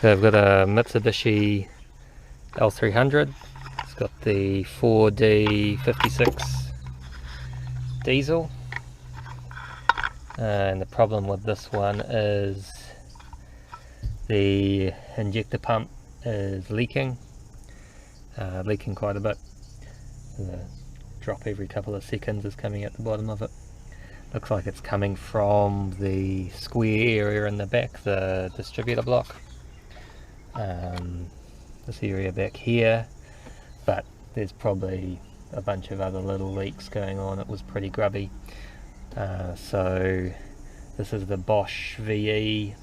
So I've got a Mitsubishi L300. It's got the 4D56 diesel, and the problem with this one is the injector pump is leaking quite a bit. The drop every couple of seconds is coming out the bottom of it. Looks like it's coming from the square area in the back, the distributor block. This area back here, but there's probably a bunch of other little leaks going on. It was pretty grubby. So this is the Bosch VE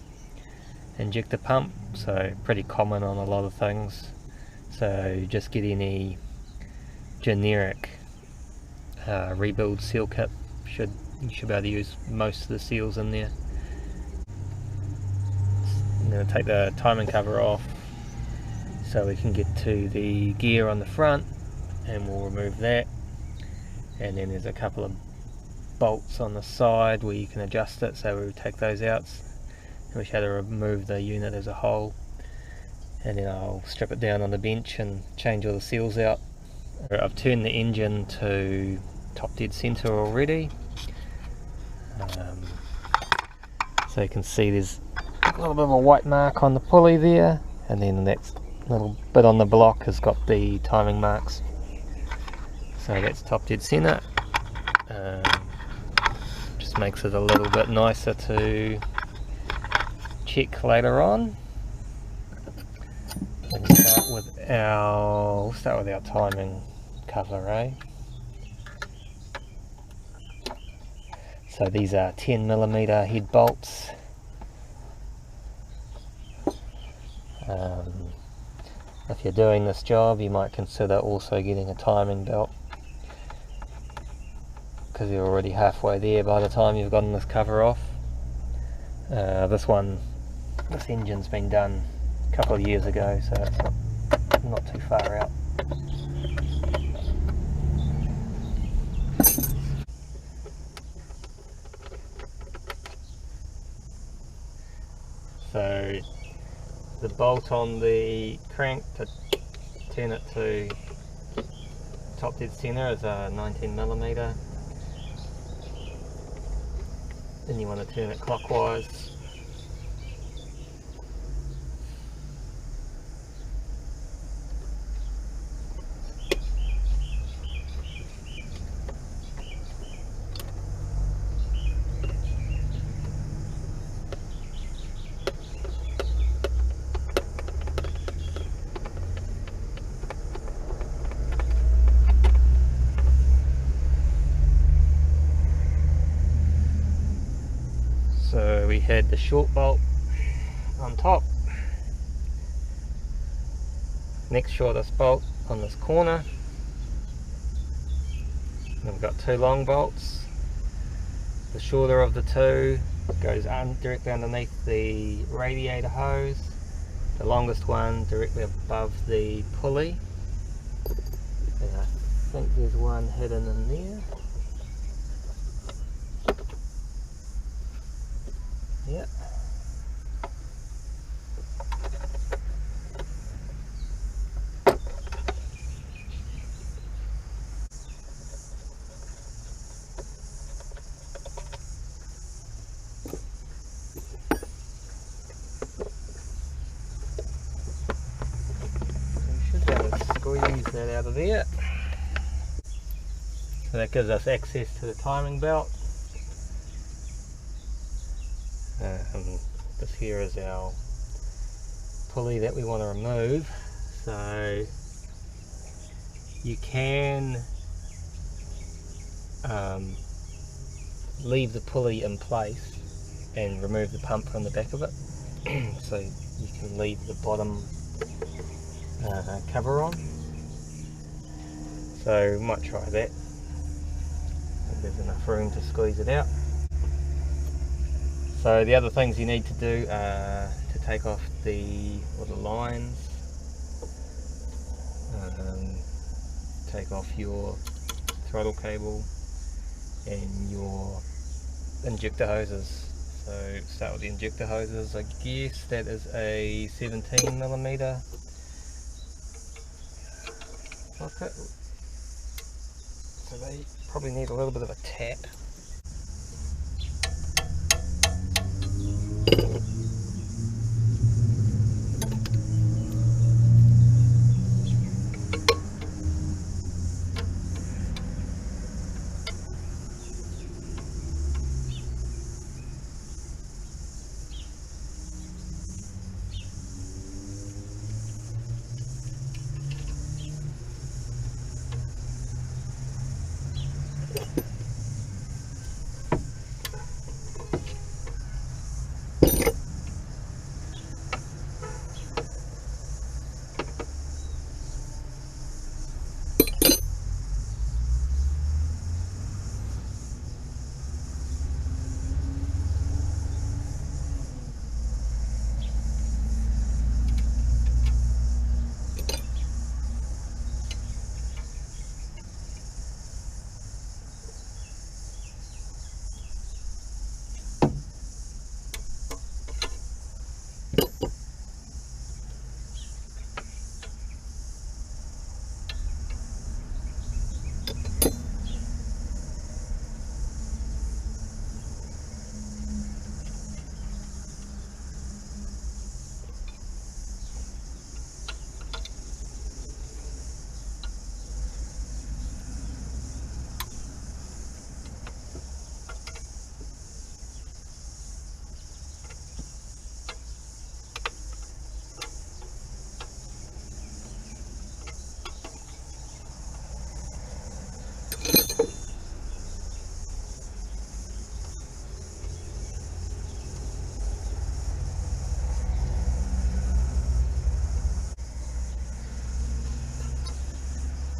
injector pump, so pretty common on a lot of things. So just get any generic rebuild seal kit. You should be able to use most of the seals in there. I'm going to take the timing cover off so we can get to the gear on the front, and we'll remove that. And then there's a couple of bolts on the side where you can adjust it, so we'll take those out. We should have to remove the unit as a whole, and then I'll strip it down on the bench and change all the seals out. I've turned the engine to top dead center already, so you can see there's a little bit of a white mark on the pulley there, and then that little bit on the block has got the timing marks, so that's top dead center. Just makes it a little bit nicer to check later on. And we'll start with our timing cover, So these are 10mm head bolts. If you're doing this job, you might consider also getting a timing belt, because you're already halfway there by the time you've gotten this cover off. This engine's been done a couple of years ago, so it's not too far out. So the bolt on the crank to turn it to top dead center is a 19mm. Then you want to turn it clockwise. So we had the short bolt on top, next shortest bolt on this corner, and we've got two long bolts. The shorter of the two goes directly underneath the radiator hose, the longest one directly above the pulley, and I think there's one hidden in there. Yep. Should be able to squeeze that out of there. So that gives us access to the timing belt. This here is our pulley that we want to remove. So you can leave the pulley in place and remove the pump from the back of it. So you can leave the bottom cover on. So we might try that. There's enough room to squeeze it out. So the other things you need to do are to take off the lines, take off your throttle cable and your injector hoses. So start with the injector hoses. I guess that is a 17mm socket. So they probably need a little bit of a tap.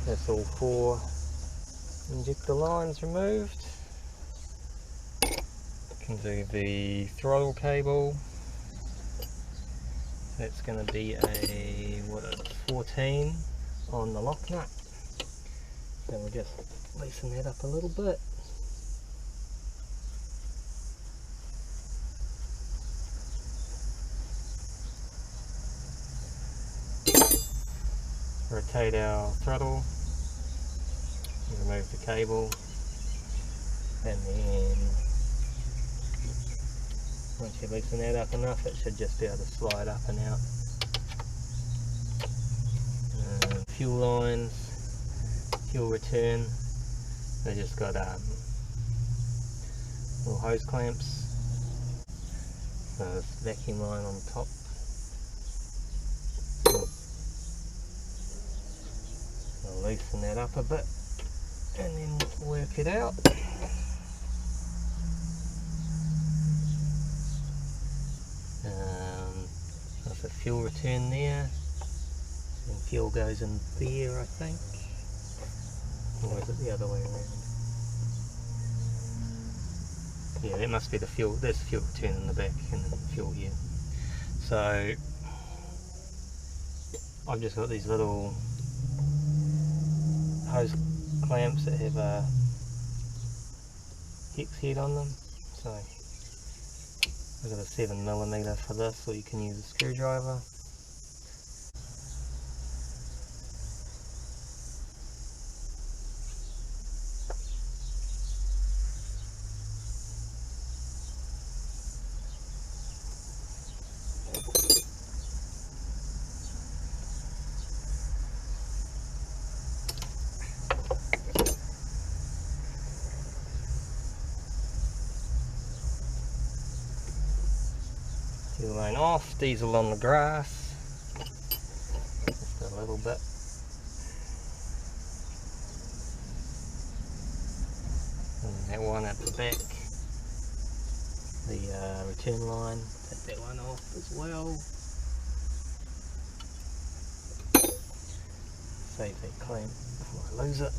That's all 4 injector lines removed. Can do the throttle cable. That's going to be a 14 on the lock nut. So we'll just loosen that up a little bit. Rotate our throttle, remove the cable, and then once you loosen that up enough, it should just be able to slide up and out. Fuel lines, fuel return, they just got little hose clamps. This vacuum line on top. I'll loosen that up a bit and then work it out. There's a fuel return there, and fuel goes in there, I think. Or is it the other way around? Yeah, that must be the fuel. There's fuel return in the back and then fuel here. So I've just got these little hose clamps that have a hex head on them. So I've got a 7mm for this, or you can use a screwdriver. Fuel line off, diesel on the grass, just a little bit. And that one at the back, the return line, take that one off as well. Save that clamp before I lose it.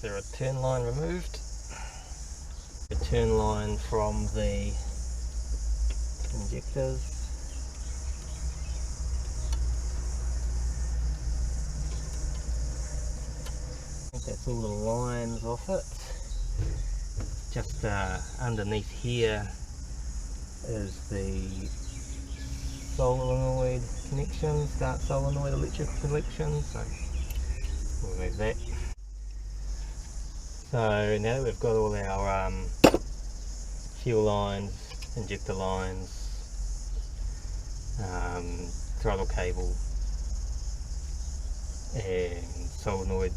the return line removed. Return line from the injectors. I think that's all the lines off it. Just underneath here is the solenoid connection, start solenoid electrical connection, so we'll remove that. So now that we've got all our fuel lines, injector lines, throttle cable and solenoid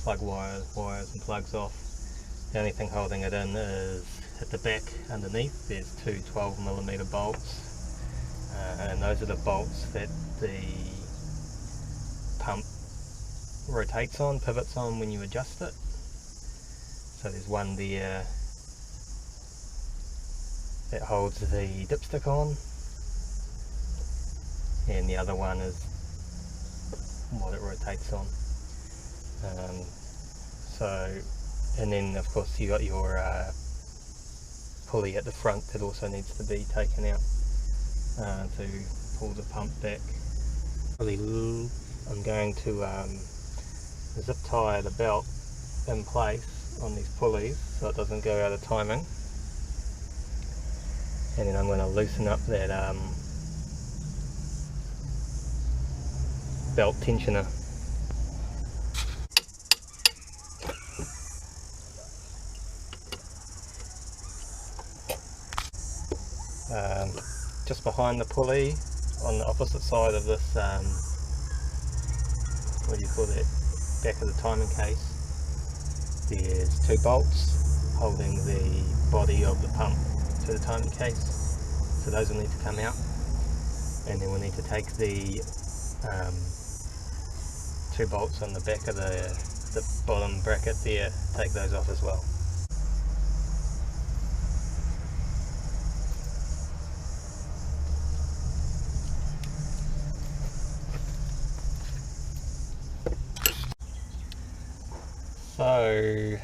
plug wires and plugs off, the only thing holding it in is at the back underneath there's two 12mm bolts, and those are the bolts that the pump rotates on, pivots on when you adjust it. So there's one there that holds the dipstick on, and the other one is what it rotates on. And then of course you got your pulley at the front that also needs to be taken out to pull the pump back. I'm going to zip tie the belt in place on these pulleys so it doesn't go out of timing, and then I'm going to loosen up that belt tensioner. Just behind the pulley on the opposite side of this, what do you call that, back of the timing case, there's two bolts holding the body of the pump to the timing case, so those will need to come out, and then we'll need to take the two bolts on the back of the bottom bracket there, take those off as well. So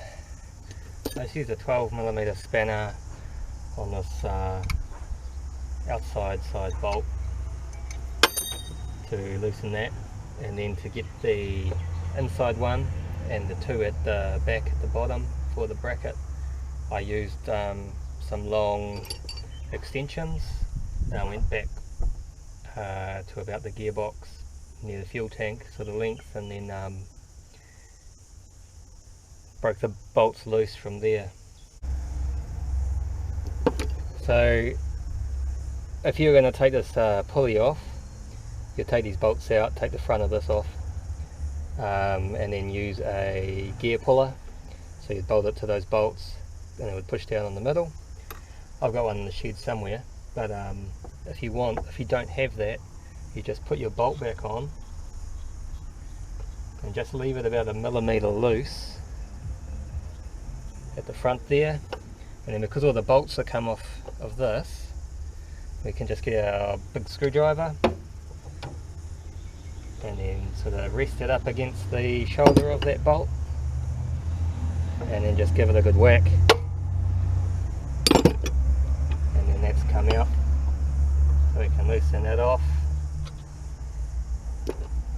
let's use a 12mm spanner on this outside size bolt to loosen that, and then to get the inside one and the two at the back at the bottom for the bracket, I used some long extensions. I went back to about the gearbox near the fuel tank, so the length, and then broke the bolts loose from there. So if you're going to take this pulley off, you take these bolts out, take the front of this off, and then use a gear puller. So you bolt it to those bolts and it would push down on the middle. I've got one in the shed somewhere, but if you don't have that, you just put your bolt back on and just leave it about 1 millimeter loose at the front there, and then because all the bolts have come off of this, we can just get our big screwdriver and then sort of rest it up against the shoulder of that bolt, and then just give it a good whack, and then that's come out, so we can loosen that off.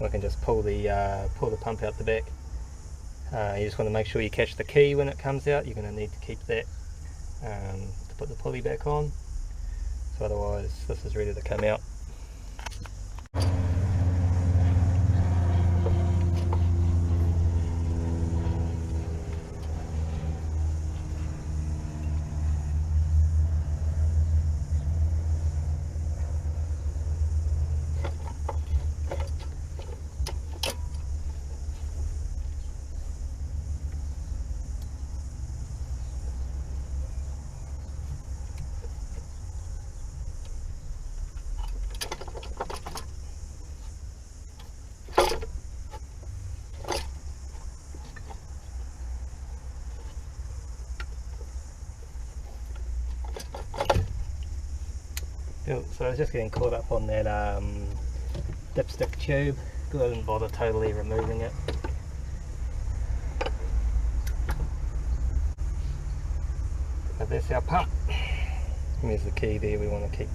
We can just pull the pump out the back. You just want to make sure you catch the key when it comes out. You're going to need to keep that to put the pulley back on, so otherwise this is ready to come out. So I was just getting caught up on that dipstick tube because I didn't bother totally removing it. But that's our pump. And there's the key there, we want to keep